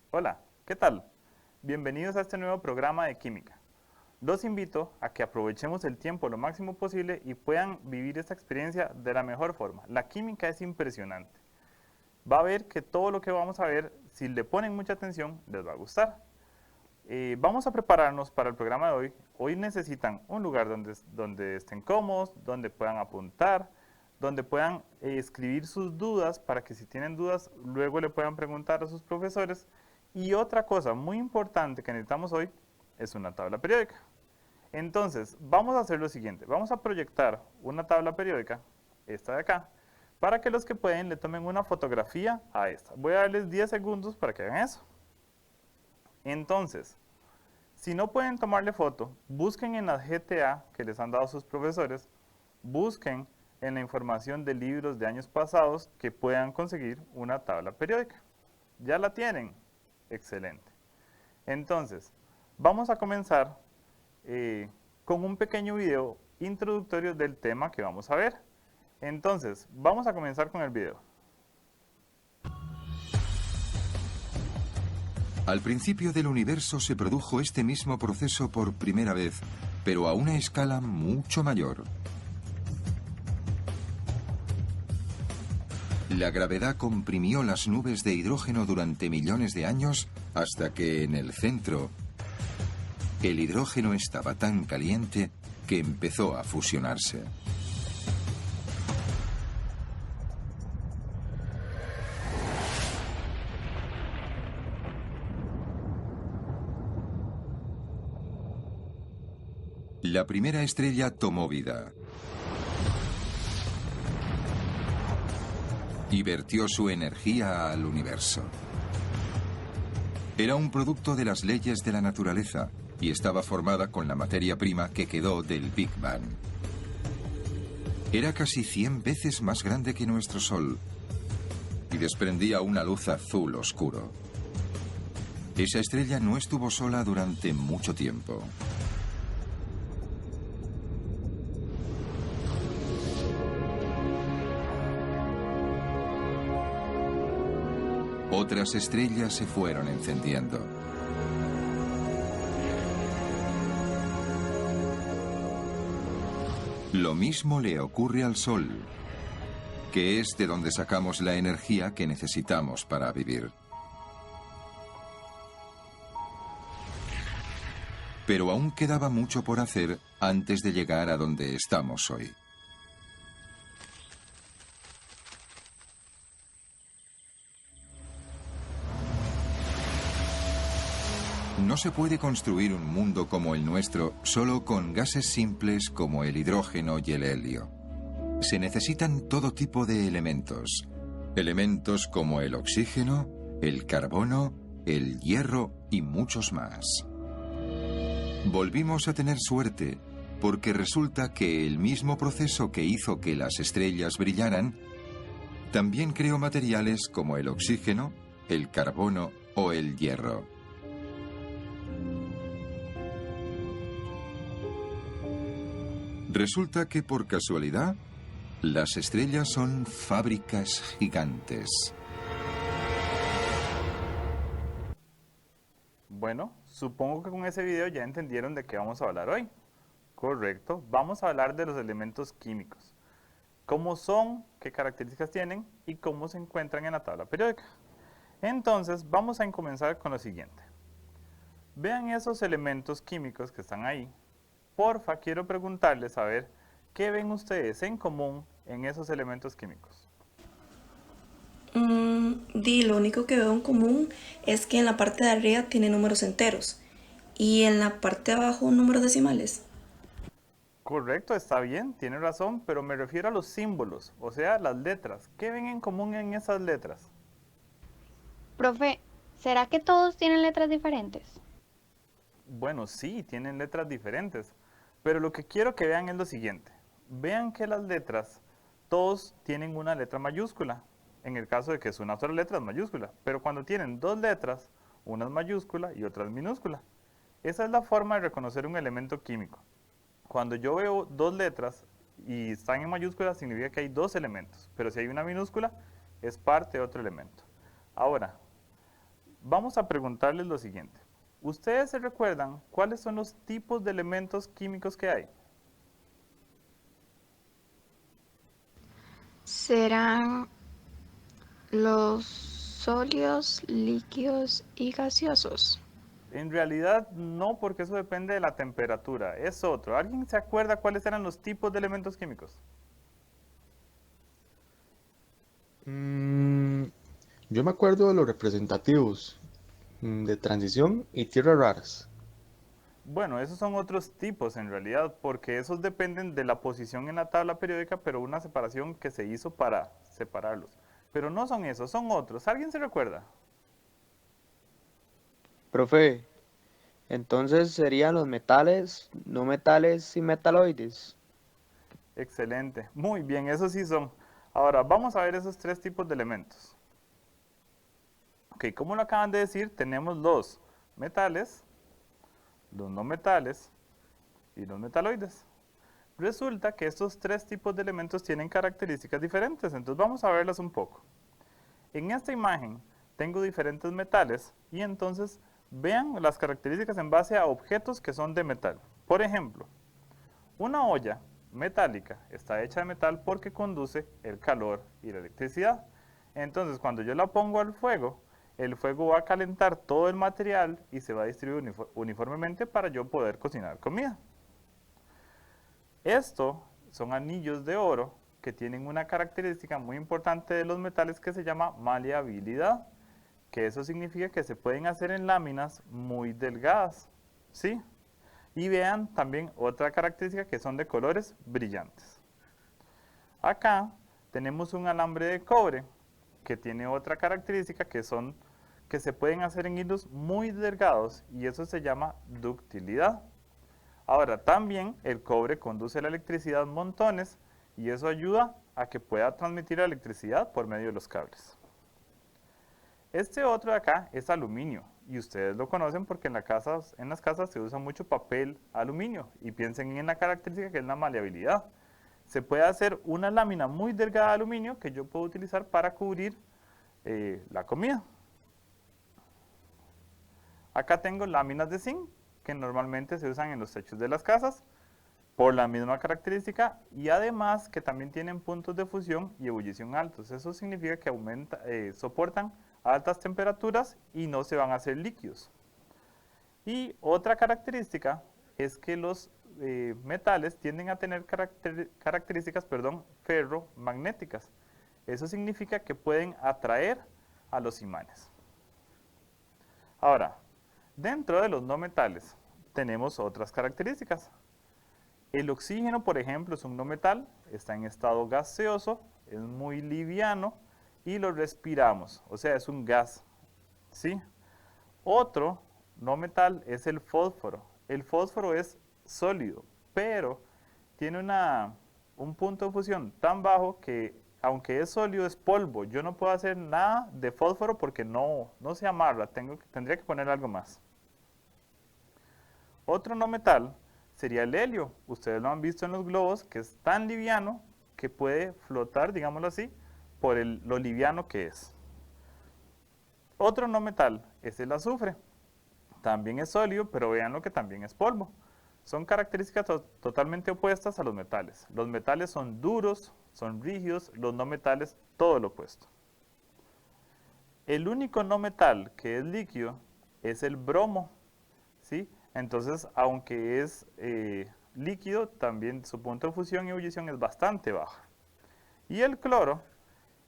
Hola, ¿qué tal? Bienvenidos a este nuevo programa de Química. Los invito a que aprovechemos el tiempo lo máximo posible y puedan vivir esta experiencia de la mejor forma. La química es impresionante. Va a ver que todo lo que vamos a ver, si le ponen mucha atención, les va a gustar. Vamos a prepararnos para el programa de hoy. Hoy necesitan un lugar donde estén cómodos, donde puedan apuntar, donde puedan escribir sus dudas para que si tienen dudas luego le puedan preguntar a sus profesores. Y otra cosa muy importante que necesitamos hoy es una tabla periódica. Entonces, vamos a hacer lo siguiente. Vamos a proyectar una tabla periódica, esta de acá, para que los que pueden le tomen una fotografía a esta. Voy a darles 10 segundos para que hagan eso. Entonces, si no pueden tomarle foto, busquen en las GTA que les han dado sus profesores, busquen en la información de libros de años pasados que puedan conseguir una tabla periódica. ¿Ya la tienen? Excelente. Entonces, vamos a comenzar con un pequeño video introductorio del tema que vamos a ver. Entonces, vamos a comenzar con el video. Al principio del universo se produjo este mismo proceso por primera vez, pero a una escala mucho mayor. La gravedad comprimió las nubes de hidrógeno durante millones de años hasta que en el centro el hidrógeno estaba tan caliente que empezó a fusionarse. La primera estrella tomó vida y vertió su energía al universo. Era un producto de las leyes de la naturaleza y estaba formada con la materia prima que quedó del Big Bang. Era casi 100 veces más grande que nuestro Sol y desprendía una luz azul oscuro. Esa estrella no estuvo sola durante mucho tiempo. Otras estrellas se fueron encendiendo. Lo mismo le ocurre al Sol, que es de donde sacamos la energía que necesitamos para vivir. Pero aún quedaba mucho por hacer antes de llegar a donde estamos hoy. No se puede construir un mundo como el nuestro solo con gases simples como el hidrógeno y el helio. Se necesitan todo tipo de elementos. Elementos como el oxígeno, el carbono, el hierro y muchos más. Volvimos a tener suerte porque resulta que el mismo proceso que hizo que las estrellas brillaran también creó materiales como el oxígeno, el carbono o el hierro. Resulta que por casualidad, las estrellas son fábricas gigantes. Bueno, supongo que con ese video ya entendieron de qué vamos a hablar hoy. Correcto, vamos a hablar de los elementos químicos. Cómo son, qué características tienen y cómo se encuentran en la tabla periódica. Entonces, vamos a comenzar con lo siguiente. Vean esos elementos químicos que están ahí. Porfa, quiero preguntarles a ver, ¿qué ven ustedes en común en esos elementos químicos? Lo único que veo en común es que en la parte de arriba tiene números enteros y en la parte de abajo números decimales. Correcto, está bien, tiene razón, pero me refiero a los símbolos, o sea, las letras. ¿Qué ven en común en esas letras? Profe, ¿será que todos tienen letras diferentes? Bueno, sí, tienen letras diferentes, Pero lo que quiero que vean es lo siguiente. Vean que las letras, todos tienen una letra mayúscula. En el caso de que es una sola letra es mayúscula. Pero cuando tienen dos letras, una es mayúscula y otra es minúscula. Esa es la forma de reconocer un elemento químico. Cuando yo veo dos letras y están en mayúscula, significa que hay dos elementos. Pero si hay una minúscula, es parte de otro elemento. Ahora, vamos a preguntarles lo siguiente. ¿Ustedes se recuerdan cuáles son los tipos de elementos químicos que hay? Serán los sólidos, líquidos y gaseosos. En realidad no, porque eso depende de la temperatura. Es otro. ¿Alguien se acuerda cuáles eran los tipos de elementos químicos? Yo me acuerdo de los representativos, de transición y tierras raras. Bueno, esos son otros tipos en realidad, porque esos dependen de la posición en la tabla periódica, pero una separación que se hizo para separarlos. Pero no son esos, son otros. ¿Alguien se recuerda? Profe, entonces serían los metales, no metales y metaloides. Excelente. Muy bien, esos sí son. Ahora, vamos a ver esos tres tipos de elementos. Ok, como lo acaban de decir, tenemos los metales, los no metales y los metaloides. Resulta que estos tres tipos de elementos tienen características diferentes, entonces vamos a verlas un poco. En esta imagen tengo diferentes metales y entonces vean las características en base a objetos que son de metal. Por ejemplo, una olla metálica está hecha de metal porque conduce el calor y la electricidad. Entonces, cuando yo la pongo al fuego, el fuego va a calentar todo el material y se va a distribuir uniformemente para yo poder cocinar comida. Esto son anillos de oro que tienen una característica muy importante de los metales que se llama maleabilidad, que eso significa que se pueden hacer en láminas muy delgadas, ¿sí? Y vean también otra característica que son de colores brillantes. Acá tenemos un alambre de cobre que tiene otra característica que se pueden hacer en hilos muy delgados y eso se llama ductilidad. Ahora también el cobre conduce la electricidad montones y eso ayuda a que pueda transmitir la electricidad por medio de los cables. Este otro de acá es aluminio y ustedes lo conocen porque en las casas se usa mucho papel aluminio y piensen en la característica que es la maleabilidad. Se puede hacer una lámina muy delgada de aluminio que yo puedo utilizar para cubrir la comida. Acá tengo láminas de zinc que normalmente se usan en los techos de las casas por la misma característica y además que también tienen puntos de fusión y ebullición altos. Eso significa que soportan altas temperaturas y no se van a hacer líquidos. Y otra característica es que los metales tienden a tener características ferromagnéticas. Eso significa que pueden atraer a los imanes. Ahora, dentro de los no metales tenemos otras características. El oxígeno, por ejemplo, es un no metal, está en estado gaseoso, es muy liviano y lo respiramos, o sea, es un gas, ¿sí? Otro no metal es el fósforo. El fósforo es sólido, pero tiene un punto de fusión tan bajo que, aunque es sólido, es polvo. Yo no puedo hacer nada de fósforo porque no se amarra, tendría que poner algo más. Otro no metal sería el helio. Ustedes lo han visto en los globos, que es tan liviano que puede flotar, digámoslo así, por lo liviano que es. Otro no metal es el azufre. También es sólido, pero vean lo que también es polvo. Son características totalmente opuestas a los metales. Los metales son duros, son rígidos, los no metales todo lo opuesto. El único no metal que es líquido es el bromo, ¿sí? Entonces, aunque es líquido, también su punto de fusión y ebullición es bastante bajo. Y el cloro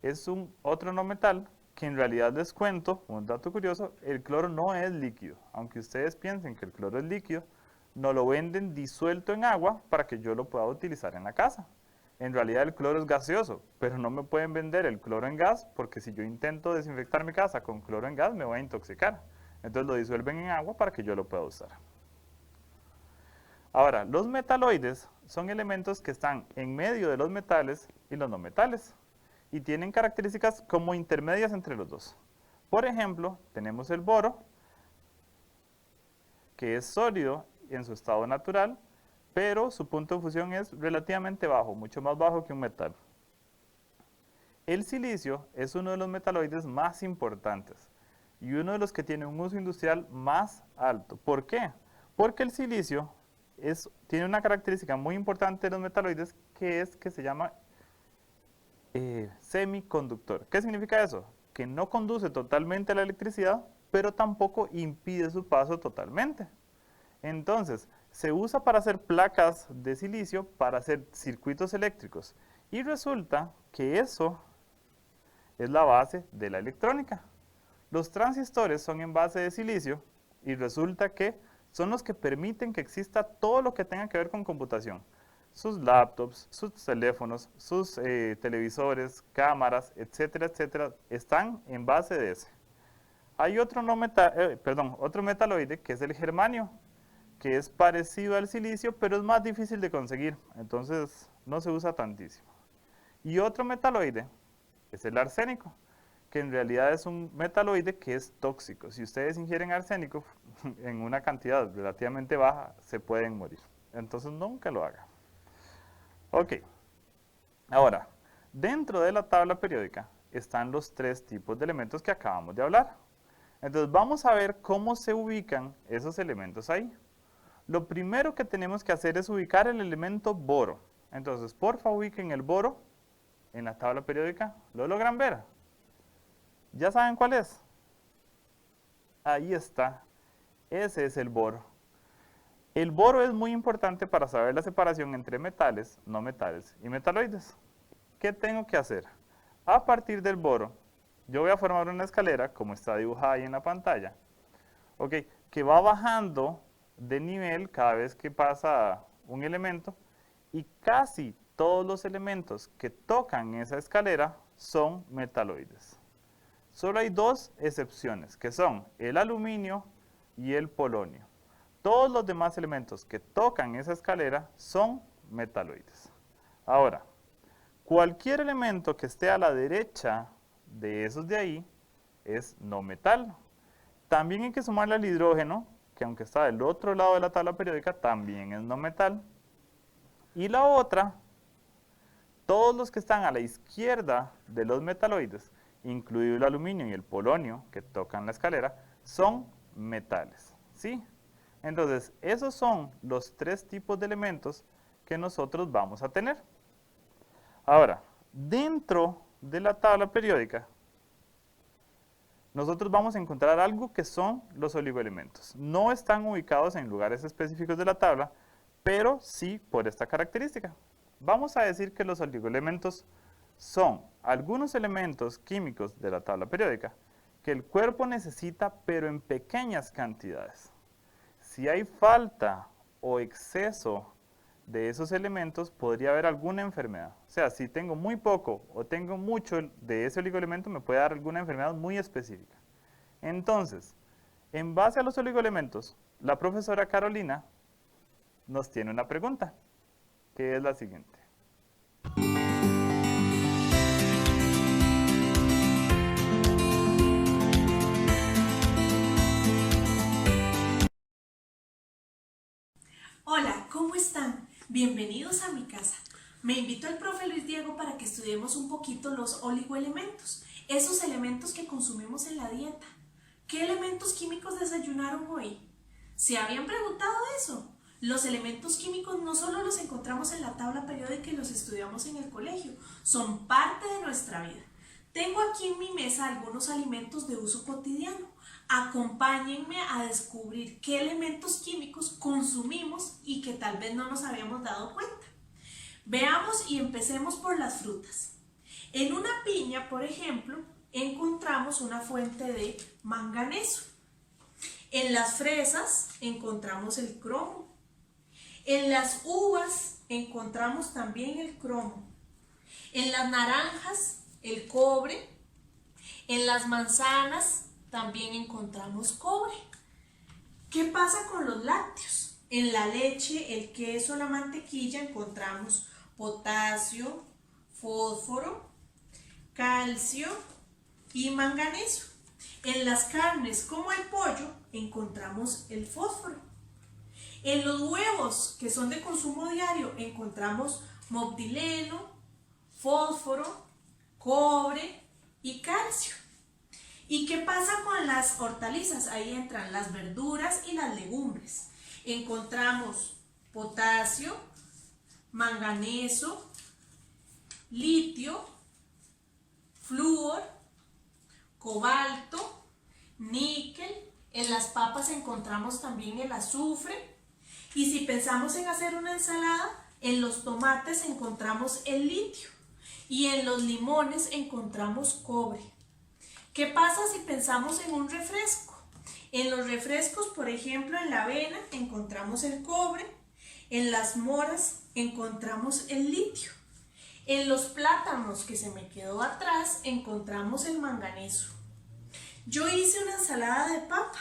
es otro no metal que en realidad les cuento, un dato curioso, el cloro no es líquido. Aunque ustedes piensen que el cloro es líquido, nos lo venden disuelto en agua para que yo lo pueda utilizar en la casa. En realidad el cloro es gaseoso, pero no me pueden vender el cloro en gas porque si yo intento desinfectar mi casa con cloro en gas me voy a intoxicar. Entonces lo disuelven en agua para que yo lo pueda usar. Ahora, los metaloides son elementos que están en medio de los metales y los no metales y tienen características como intermedias entre los dos. Por ejemplo, tenemos el boro, que es sólido en su estado natural, pero su punto de fusión es relativamente bajo, mucho más bajo que un metal. El silicio es uno de los metaloides más importantes y uno de los que tiene un uso industrial más alto. ¿Por qué? Porque el silicio tiene una característica muy importante de los metaloides que se llama semiconductor. ¿Qué significa eso? Que no conduce totalmente la electricidad, pero tampoco impide su paso totalmente. Entonces, se usa para hacer placas de silicio, para hacer circuitos eléctricos. Y resulta que eso es la base de la electrónica. Los transistores son en base de silicio y resulta que son los que permiten que exista todo lo que tenga que ver con computación. Sus laptops, sus teléfonos, sus televisores, cámaras, etcétera, etcétera, están en base de ese. Hay otro metaloide que es el germanio, que es parecido al silicio, pero es más difícil de conseguir, entonces no se usa tantísimo. Y otro metaloide es el arsénico, que en realidad es un metaloide que es tóxico. Si ustedes ingieren arsénico en una cantidad relativamente baja, se pueden morir. Entonces nunca lo hagan. Ok. Ahora, dentro de la tabla periódica están los tres tipos de elementos que acabamos de hablar. Entonces vamos a ver cómo se ubican esos elementos ahí. Lo primero que tenemos que hacer es ubicar el elemento boro. Entonces, porfa, ubiquen el boro en la tabla periódica. ¿Lo logran ver? ¿Ya saben cuál es? Ahí está. Ese es el boro. El boro es muy importante para saber la separación entre metales, no metales y metaloides. ¿Qué tengo que hacer? A partir del boro, yo voy a formar una escalera, como está dibujada ahí en la pantalla, que va bajando de nivel cada vez que pasa un elemento, y casi todos los elementos que tocan esa escalera son metaloides. Solo hay dos excepciones, que son el aluminio y el polonio. Todos los demás elementos que tocan esa escalera son metaloides. Ahora, cualquier elemento que esté a la derecha de esos de ahí es no metal. También hay que sumarle al hidrógeno, que aunque está del otro lado de la tabla periódica, también es no metal. Y la otra, todos los que están a la izquierda de los metaloides, incluido el aluminio y el polonio, que tocan la escalera, son metales. ¿Sí? Entonces, esos son los tres tipos de elementos que nosotros vamos a tener. Ahora, dentro de la tabla periódica, nosotros vamos a encontrar algo que son los oligoelementos. No están ubicados en lugares específicos de la tabla, pero sí por esta característica. Vamos a decir que los oligoelementos son algunos elementos químicos de la tabla periódica que el cuerpo necesita, pero en pequeñas cantidades. Si hay falta o exceso de esos elementos, podría haber alguna enfermedad. O sea, si tengo muy poco o tengo mucho de ese oligoelemento, me puede dar alguna enfermedad muy específica. Entonces, en base a los oligoelementos, la profesora Carolina nos tiene una pregunta, que es la siguiente. Hola, ¿cómo están? Bienvenidos a mi casa. Me invitó el profe Luis Diego para que estudiemos un poquito los oligoelementos, esos elementos que consumimos en la dieta. ¿Qué elementos químicos desayunaron hoy? ¿Se habían preguntado eso? Los elementos químicos no solo los encontramos en la tabla periódica y los estudiamos en el colegio, son parte de nuestra vida. Tengo aquí en mi mesa algunos alimentos de uso cotidiano. Acompáñenme a descubrir qué elementos químicos consumimos y que tal vez no nos habíamos dado cuenta. Veamos y empecemos por las frutas. En una piña, por ejemplo, encontramos una fuente de manganeso. En las fresas encontramos el cromo. En las uvas encontramos también el cromo. En las naranjas, el cobre. En las manzanas también encontramos cobre. ¿Qué pasa con los lácteos? En la leche, el queso, la mantequilla encontramos potasio, fósforo, calcio y manganeso. En las carnes como el pollo encontramos el fósforo. En los huevos que son de consumo diario encontramos molibdeno, fósforo, cobre y calcio. ¿Y qué pasa con las hortalizas? Ahí entran las verduras y las legumbres. Encontramos potasio, manganeso, litio, flúor, cobalto, níquel. En las papas encontramos también el azufre. Y si pensamos en hacer una ensalada, en los tomates encontramos el litio. Y en los limones encontramos cobre. ¿Qué pasa si pensamos en un refresco? En los refrescos, por ejemplo, en la avena encontramos el cobre, en las moras encontramos el litio, en los plátanos, que se me quedó atrás, encontramos el manganeso. Yo hice una ensalada de papa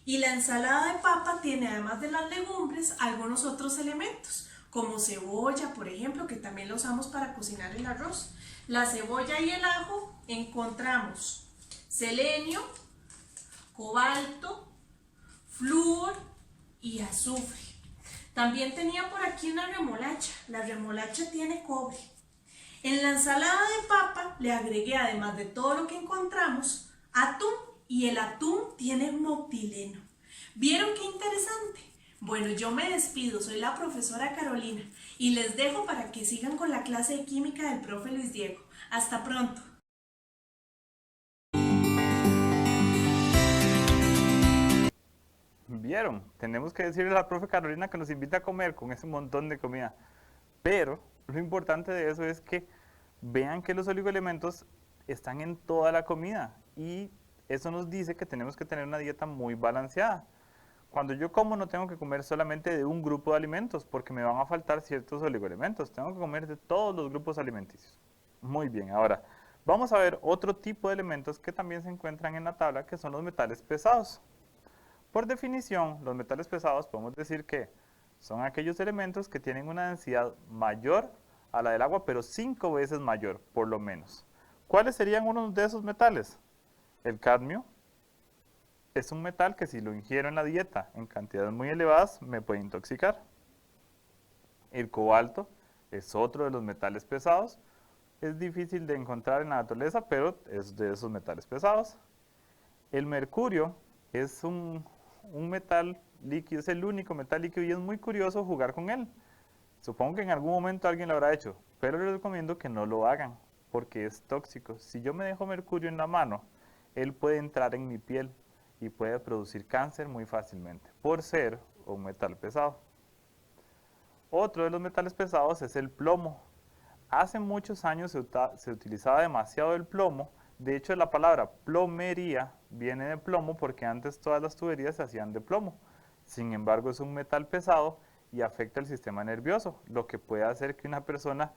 y la ensalada de papa tiene, además de las legumbres, algunos otros elementos, como cebolla, por ejemplo, que también lo usamos para cocinar el arroz. La cebolla y el ajo encontramos selenio, cobalto, flúor y azufre. También tenía por aquí una remolacha. La remolacha tiene cobre. En la ensalada de papa le agregué, además de todo lo que encontramos, atún, y el atún tiene molibdeno. ¿Vieron qué interesante? Bueno, yo me despido, soy la profesora Carolina y les dejo para que sigan con la clase de química del profe Luis Diego. Hasta pronto. ¿Vieron? Tenemos que decirle a la profe Carolina que nos invita a comer con ese montón de comida. Pero lo importante de eso es que vean que los oligoelementos están en toda la comida y eso nos dice que tenemos que tener una dieta muy balanceada. Cuando yo como no tengo que comer solamente de un grupo de alimentos porque me van a faltar ciertos oligoelementos. Tengo que comer de todos los grupos alimenticios. Muy bien, ahora vamos a ver otro tipo de elementos que también se encuentran en la tabla, que son los metales pesados. Por definición, los metales pesados podemos decir que son aquellos elementos que tienen una densidad mayor a la del agua, pero 5 veces mayor, por lo menos. ¿Cuáles serían unos de esos metales? El cadmio es un metal que si lo ingiero en la dieta en cantidades muy elevadas me puede intoxicar. El cobalto es otro de los metales pesados. Es difícil de encontrar en la naturaleza, pero es de esos metales pesados. El mercurio es un metal líquido, es el único metal líquido y es muy curioso jugar con él. Supongo que en algún momento alguien lo habrá hecho, pero les recomiendo que no lo hagan porque es tóxico. Si yo me dejo mercurio en la mano, él puede entrar en mi piel y puede producir cáncer muy fácilmente por ser un metal pesado. Otro de los metales pesados es el plomo. Hace muchos años se utilizaba demasiado el plomo. De hecho, la palabra plomería viene de plomo porque antes todas las tuberías se hacían de plomo. Sin embargo, es un metal pesado y afecta el sistema nervioso, lo que puede hacer que una persona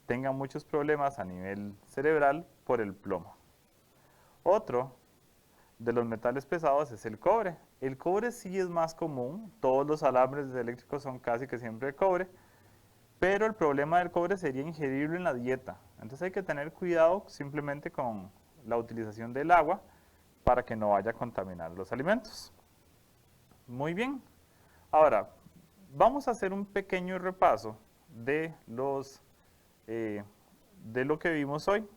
tenga muchos problemas a nivel cerebral por el plomo. Otro de los metales pesados es el cobre. El cobre sí es más común, todos los alambres eléctricos son casi que siempre de cobre, pero el problema del cobre sería ingerirlo en la dieta. Entonces hay que tener cuidado simplemente con la utilización del agua para que no vaya a contaminar los alimentos. Muy bien. Ahora, vamos a hacer un pequeño repaso de lo que vimos hoy.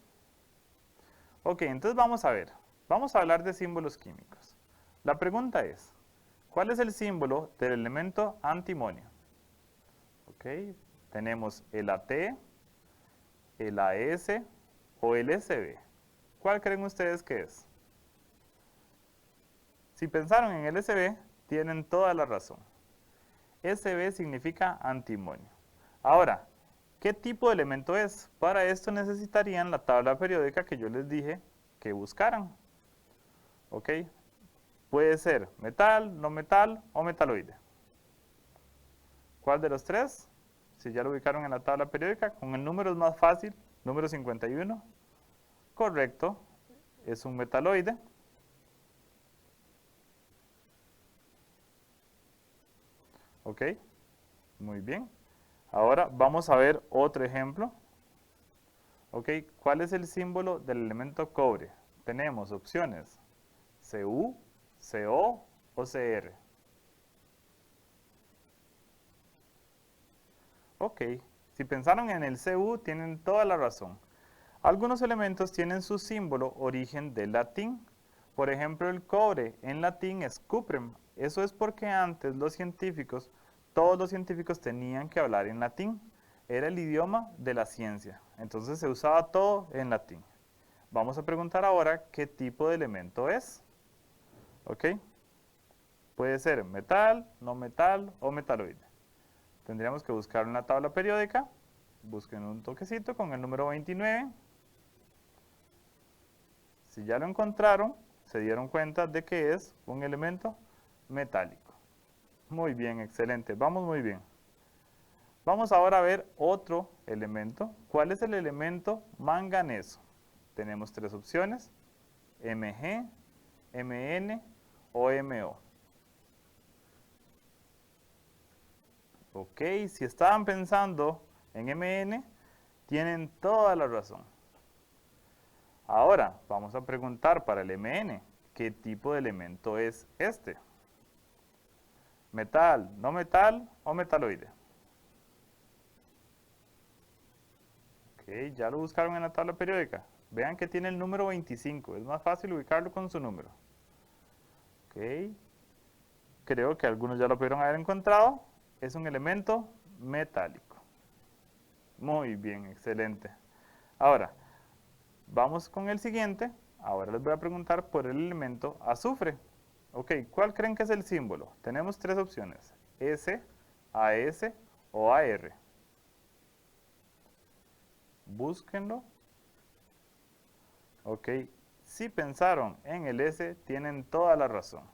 Ok, entonces vamos a ver. Vamos a hablar de símbolos químicos. La pregunta es, ¿cuál es el símbolo del elemento antimonio? Ok, tenemos el AT, el AS o el SB. ¿Cuál creen ustedes que es? Si pensaron en el SB, tienen toda la razón. SB significa antimonio. Ahora, ¿qué tipo de elemento es? Para esto necesitarían la tabla periódica que yo les dije que buscaran. ¿Ok? Puede ser metal, no metal o metaloide. ¿Cuál de los tres? Si ya lo ubicaron en la tabla periódica, con el número es más fácil, número 51. Correcto, es un metaloide. ¿Ok? Muy bien. Ahora vamos a ver otro ejemplo. ¿Ok? ¿Cuál es el símbolo del elemento cobre? Tenemos opciones Cu, Co o Cr. Ok, si pensaron en el Cu, tienen toda la razón. Algunos elementos tienen su símbolo origen del latín. Por ejemplo, el cobre en latín es cuprem. Eso es porque antes todos los científicos tenían que hablar en latín. Era el idioma de la ciencia. Entonces se usaba todo en latín. Vamos a preguntar ahora qué tipo de elemento es. ¿Ok? Puede ser metal, no metal o metaloide. Tendríamos que buscar en la tabla periódica. Busquen un toquecito con el número 29. Si ya lo encontraron, se dieron cuenta de que es un elemento metálico. Muy bien, excelente. Vamos muy bien. Vamos ahora a ver otro elemento. ¿Cuál es el elemento manganeso? Tenemos tres opciones: Mg, Mn o Mo. Ok, si estaban pensando en Mn, tienen toda la razón. Ahora, vamos a preguntar para el Mn, ¿qué tipo de elemento es este? ¿Metal, no metal o metaloide? Ok, ya lo buscaron en la tabla periódica. Vean que tiene el número 25, es más fácil ubicarlo con su número. Ok, creo que algunos ya lo pudieron haber encontrado. Es un elemento metálico. Muy bien, excelente. Ahora, vamos con el siguiente. Ahora les voy a preguntar por el elemento azufre. Ok, ¿cuál creen que es el símbolo? Tenemos tres opciones: S, AS o AR. Búsquenlo. Ok, si pensaron en el S, tienen toda la razón.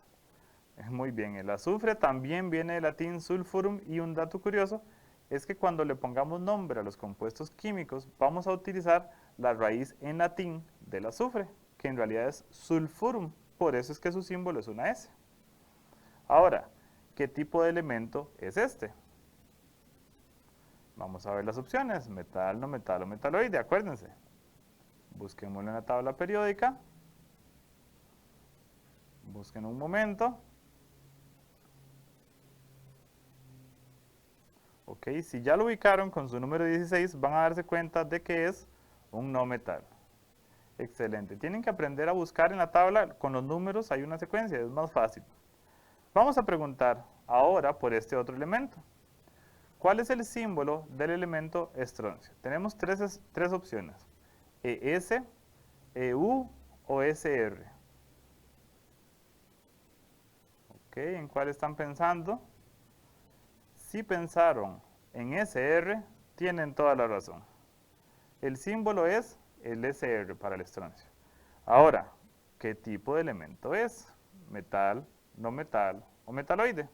Muy bien, el azufre también viene del latín sulfurum, y un dato curioso es que cuando le pongamos nombre a los compuestos químicos, vamos a utilizar la raíz en latín del azufre, que en realidad es sulfurum, por eso es que su símbolo es una S. Ahora, ¿qué tipo de elemento es este? Vamos a ver las opciones: metal, no metal o metaloide, acuérdense. Busquémoslo en la tabla periódica. Busquen un momento. Ok, si ya lo ubicaron con su número 16, van a darse cuenta de que es un no metal. Excelente. Tienen que aprender a buscar en la tabla con los números, hay una secuencia, es más fácil. Vamos a preguntar ahora por este otro elemento. ¿Cuál es el símbolo del elemento estroncio? Tenemos tres opciones: ES, EU o SR. Ok, ¿en cuál están pensando? Si pensaron en SR, tienen toda la razón. El símbolo es el SR para el estroncio. Ahora, ¿qué tipo de elemento es? ¿Metal, no metal o metaloide?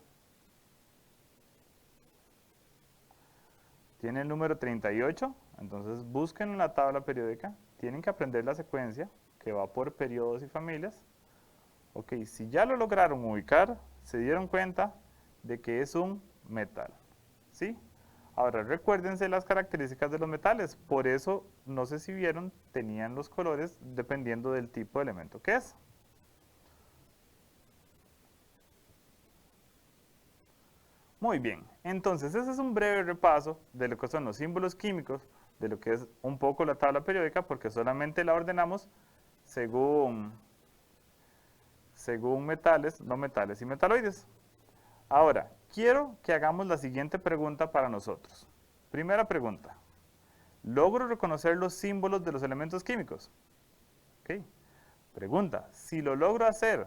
Tiene el número 38, entonces busquen en la tabla periódica. Tienen que aprender la secuencia que va por periodos y familias. Ok, si ya lo lograron ubicar, se dieron cuenta de que es un metal. ¿Sí? Ahora recuérdense las características de los metales. Por eso, no sé si vieron, tenían los colores dependiendo del tipo de elemento que es. Muy bien, entonces ese es un breve repaso de lo que son los símbolos químicos, de lo que es un poco la tabla periódica, porque solamente la ordenamos según metales, no metales y metaloides. Ahora, quiero que hagamos la siguiente pregunta para nosotros. Primera pregunta: ¿logro reconocer los símbolos de los elementos químicos? Ok. Pregunta: si lo logro hacer,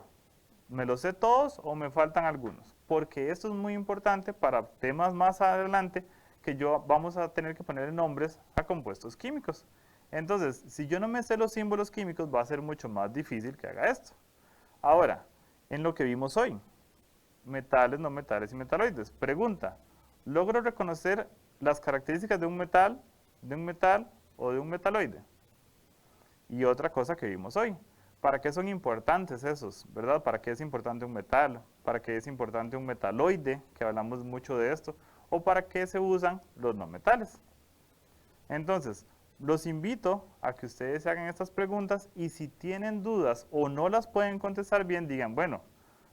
¿me los sé todos o me faltan algunos? Porque esto es muy importante para temas más adelante que vamos a tener que poner nombres a compuestos químicos. Entonces, si yo no me sé los símbolos químicos, va a ser mucho más difícil que haga esto. Ahora, en lo que vimos hoy, metales, no metales y metaloides. Pregunta: ¿logro reconocer las características de un metal o de un metaloide? Y otra cosa que vimos hoy: ¿Para qué son importantes esos, verdad? ¿Para qué es importante un metal? ¿Para qué es importante un metaloide? Que hablamos mucho de esto. ¿O para qué se usan los no metales? Entonces, los invito a que ustedes se hagan estas preguntas y si tienen dudas o no las pueden contestar bien, digan, bueno,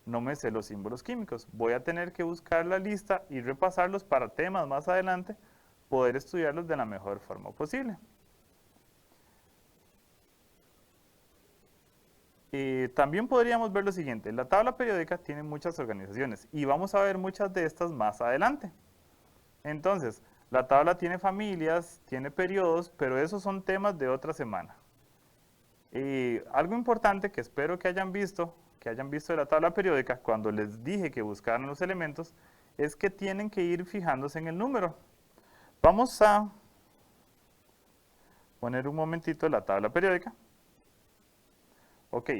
no me sé los símbolos químicos, voy a tener que buscar la lista y repasarlos para temas más adelante, poder estudiarlos de la mejor forma posible. También podríamos ver lo siguiente, la tabla periódica tiene muchas organizaciones y vamos a ver muchas de estas más adelante. Entonces, la tabla tiene familias, tiene periodos, pero esos son temas de otra semana. Algo importante que espero que hayan visto de la tabla periódica, cuando les dije que buscaran los elementos, es que tienen que ir fijándose en el número. Vamos a poner un momentito la tabla periódica. Ok,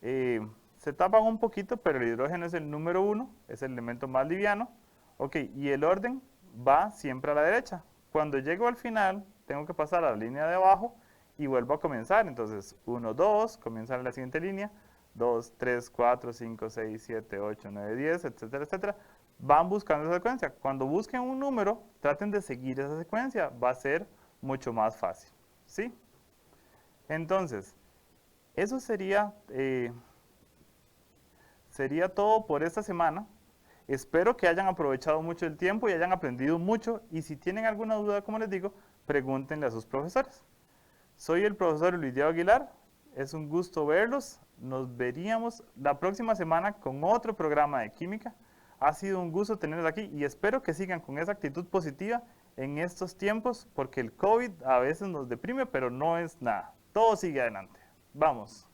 se tapan un poquito, pero el hidrógeno es el número 1, es el elemento más liviano. Ok, y el orden va siempre a la derecha. Cuando llego al final, tengo que pasar a la línea de abajo y vuelvo a comenzar. Entonces, 1, 2, comienza en la siguiente línea, 2, 3, 4, 5, 6, 7, 8, 9, 10, etcétera, etcétera. Van buscando esa secuencia. Cuando busquen un número, traten de seguir esa secuencia. Va a ser mucho más fácil, ¿sí? Entonces, eso sería todo por esta semana. Espero que hayan aprovechado mucho el tiempo y hayan aprendido mucho. Y si tienen alguna duda, como les digo, pregúntenle a sus profesores. Soy el profesor Luis Diego Aguilar. Es un gusto verlos. Nos veríamos la próxima semana con otro programa de química. Ha sido un gusto tenerlos aquí y espero que sigan con esa actitud positiva en estos tiempos, porque el COVID a veces nos deprime, pero no es nada. Todo sigue adelante. Vamos.